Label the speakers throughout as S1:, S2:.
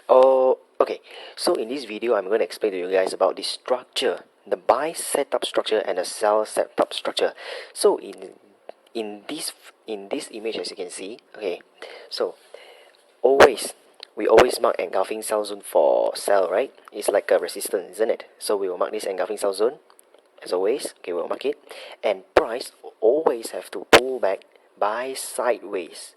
S1: Oh, okay. So in this video, I'm going to explain to you guys about the structure, the buy setup structure and the sell setup structure. So in this image, as you can see, okay. So always we always mark engulfing sell zone for sell, right? It's like a resistance, isn't it? So we will mark this engulfing sell zone as always. Okay, we'll mark it, and price always have to pull back buy sideways.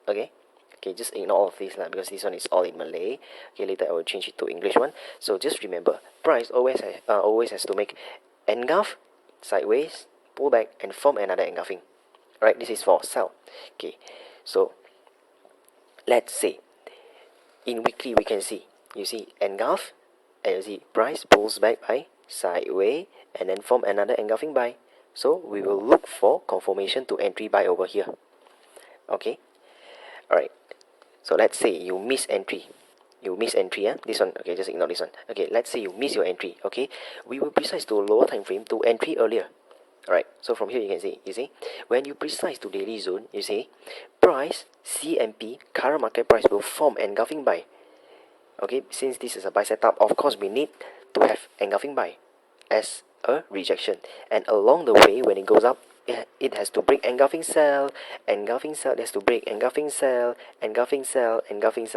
S1: Okay. Okay, just ignore all of this lah, because this one is all in Malay. Okay, later I will change it to English one. So just remember, price always has to make engulf sideways, pull back, and form another engulfing. Right, this is for sell. Okay, so let's say in weekly we can see, you see engulf, and you see price pulls back by sideways, and then form another engulfing buy. So we will look for confirmation to entry buy over here. Okay, alright. So let's say you miss entry. This one, okay, just ignore this one. Okay, let's say you miss your entry. Okay, we will precise to a lower time frame to entry earlier. Alright, so from here you see, when you precise to daily zone, you see, price, CMP, current market price will form engulfing buy. Okay, since this is a buy setup, of course we need to have engulfing buy as a rejection. And along the way, when it goes up, it has to break engulfing sell, it has to break engulfing sell,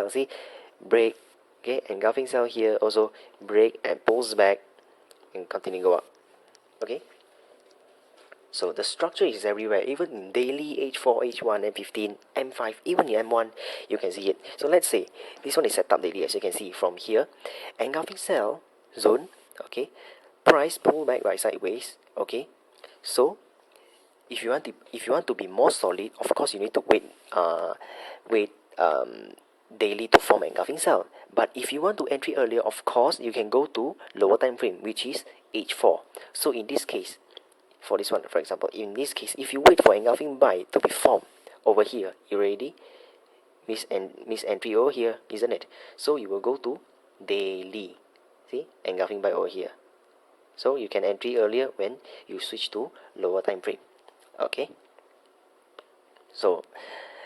S1: see, break, okay, engulfing sell here, also break and pulls back and continue go up. Okay, so the structure is everywhere, even in daily H4, H1, M15, M5, even in M1 you can see it. So let's say this one is set up daily, as you can see from here, engulfing sell zone, okay, price pull back by sideways. Okay, so if you want to be more solid, of course you need to wait daily to form engulfing sell. But if you want to entry earlier, of course you can go to lower time frame, which is H4. So in this case, for this one, for example, in this case, if you wait for engulfing buy to be formed over here, you already miss entry over here, isn't it? So you will go to daily, see, engulfing buy over here. So you can entry earlier when you switch to lower time frame. Okay, so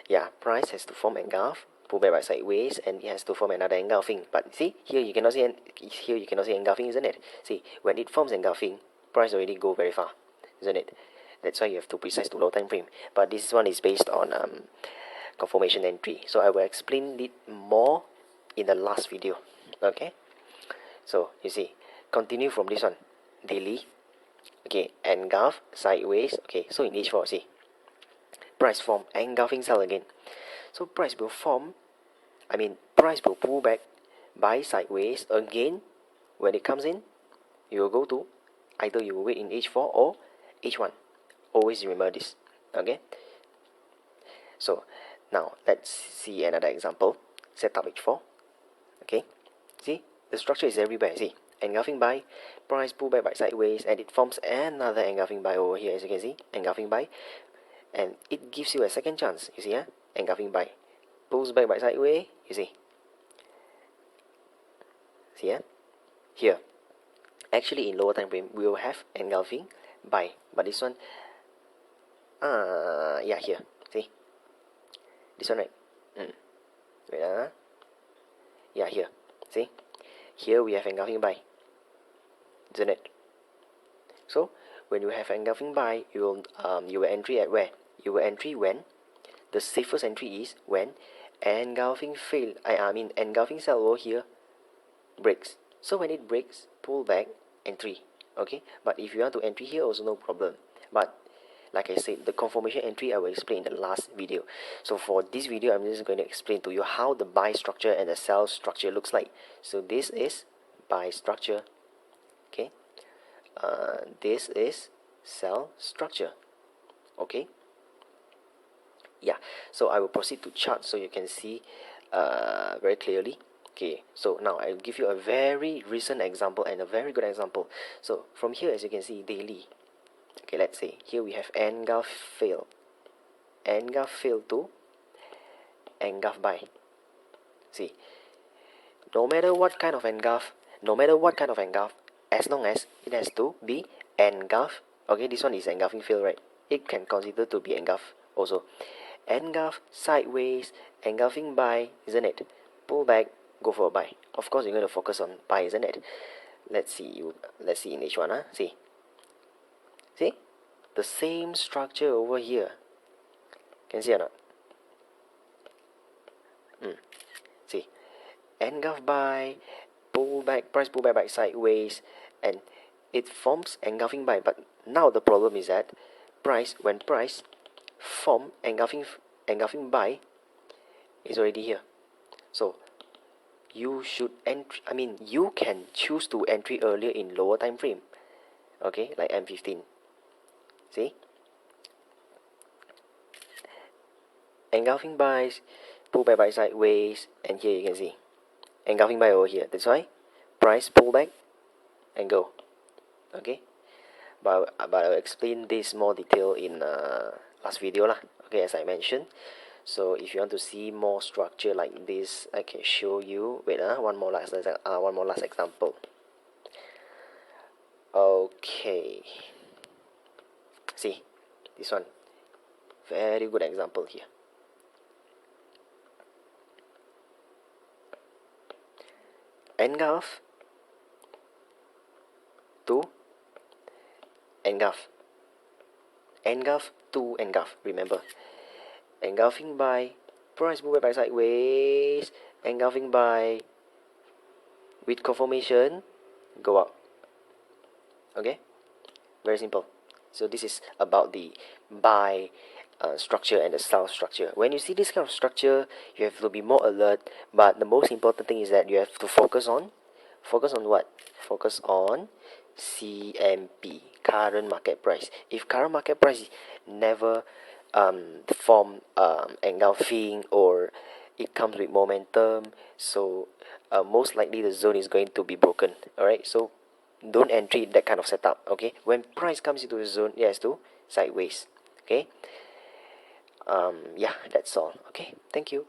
S1: yeah, price has to form engulf, pull back by sideways, and it has to form another engulfing. But see, here you cannot see engulfing, isn't it? See, when it forms engulfing, price already go very far, isn't it? That's why you have to precise to low time frame. But this one is based on confirmation entry, so I will explain it more in the last video. Okay, so you see, continue from this one, daily. Okay, engulf sideways. Okay, so in H4, see, price form engulfing sell again. So price will pull back buy sideways again. When it comes in, you will go to, either you will wait in H4 or H1. Always remember this. Okay, so now let's see another example. Set up H4. Okay, see, the structure is everywhere. See, engulfing buy, price pull back by sideways, and it forms another engulfing buy over here, as you can see, engulfing buy, and it gives you a second chance. You see, engulfing buy, pulls back by sideways. You see, here, actually in lower time frame we will have engulfing buy, but this one, yeah, here, see, this one, right? Wait, yeah, here, see, here we have engulfing buy, isn't it? So when you have engulfing buy, you will entry at where? You will entry when the safest entry is when engulfing fail. Engulfing sell over here breaks. So when it breaks, pull back, entry. Okay, but if you want to entry here, also no problem. But like I said, the confirmation entry I will explain in the last video. So for this video, I'm just going to explain to you how the buy structure and the sell structure looks like. So this is buy structure. Okay, this is sell structure. Okay, yeah, so I will proceed to chart so you can see very clearly. Okay, so now I'll give you a very recent example and a very good example. So from here, as you can see, daily. Okay, let's say here we have engulf fail to engulf buy. See, no matter what kind of engulf, as long as it has to be engulf. Okay, this one is engulfing fail, right? It can consider to be engulf also. Engulf sideways, engulfing buy, isn't it? Pull back, go for a buy. Of course, you're going to focus on buy, isn't it? Let's see in each one. See the same structure over here. Can see or not? See, engulf buy, price pull back sideways, and it forms engulfing buy. But now the problem is that when price form engulfing buy is already here. So you should you can choose to entry earlier in lower time frame. Okay, like M15. See? Engulfing buys, pull back by sideways, and here you can see engulfing buy over here. That's why price pull back and go. Okay, but I'll explain this more detail in last video lah. Okay, as I mentioned. So if you want to see more structure like this, I can show you. Wait, one more last example. Okay, see this one, very good example here. Engulf to engulf, engulf to engulf. Remember, engulfing by price move by sideways, engulfing by with confirmation, go up. Okay, very simple. So this is about the buy structure and the sell structure. When you see this kind of structure, you have to be more alert. But the most important thing is that you have to focus on what? Focus on CMP, current market price. If current market price never form engulfing, or it comes with momentum, so most likely the zone is going to be broken. Alright, so don't entry that kind of setup. Okay, when price comes into the zone, it has to sideways. Okay, yeah, that's all. Okay, thank you.